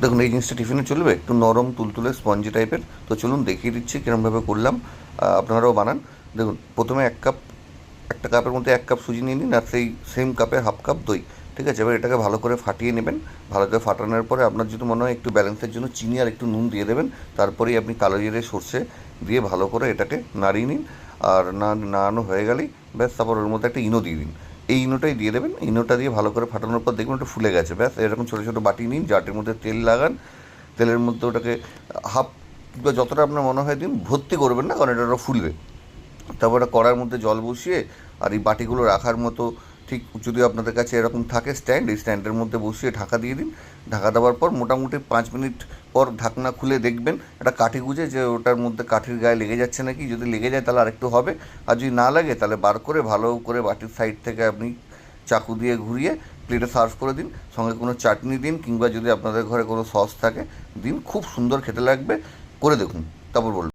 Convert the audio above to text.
দেখুন এই জিনিসটা টিফিনে চলবে, একটু নরম তুলতুলে স্পঞ্জি টাইপের। তো চলুন দেখিয়ে দিচ্ছি কীরকমভাবে করলাম, আপনারাও বানান। দেখুন প্রথমে একটা কাপের মধ্যে 1 কাপ সুজি নিয়ে নিন, আর সেই সেম কাপে হাফ কাপ দই। ঠিক আছে, এবার এটাকে ভালো করে ফাটিয়ে নেবেন। ভালো করে ফাটানোর পরে আপনার যদি মনে হয় একটু ব্যালেন্সের জন্য চিনি আর একটু নুন দিয়ে দেবেন। তারপরেই আপনি কালো জিরে সর্ষে দিয়ে ভালো করে এটাকে নাড়িয়ে নিন। আর নাড়ানো হয়ে গেলেই ব্যাস, তারপর ওর মধ্যে একটা ইনো দিয়ে দিন। এই ইনোটাই দিয়ে দেবেন। ইনোটা দিয়ে ভালো করে ফাটানোর পর দেখবেন ওটা ফুলে গেছে। ব্যাস এরকম ছোটো ছোটো বাটি নিন, জাটের মধ্যে তেল লাগান। তেলের মধ্যে ওটাকে হাফ কিংবা যতটা আপনার মনে হয় দিন, ভর্তি করবেন না, কারণ এটা ওটা ফুলবে। তারপর একটা কড়ার মধ্যে জল বসিয়ে আর এই বাটিগুলো রাখার মতো ঠিক যদি আপনাদের কাছে এরকম থাকে স্ট্যান্ড, এই স্ট্যান্ডের মধ্যে বসিয়ে ঢাকা দিয়ে দিন। ঢাকা দেওয়ার পর মোটামুটি 5 মিনিট পর ঢাকনা খুলে দেখবেন একটা কাঠি গুঁজে যে ওটার মধ্যে কাঠির গায়ে লেগে যাচ্ছে নাকি। যদি লেগে যায় তাহলে আরেকটু হবে, আর যদি না লাগে তাহলে বার করে ভালো করে বাটির সাইড থেকে আপনি চাকু দিয়ে ঘুরিয়ে প্লেটে সার্ভ করে দিন। সঙ্গে কোনো চাটনি দিন, কিংবা যদি আপনাদের ঘরে কোনো সস থাকে দিন। খুব সুন্দর খেতে লাগবে, করে দেখুন, তারপর বলুন।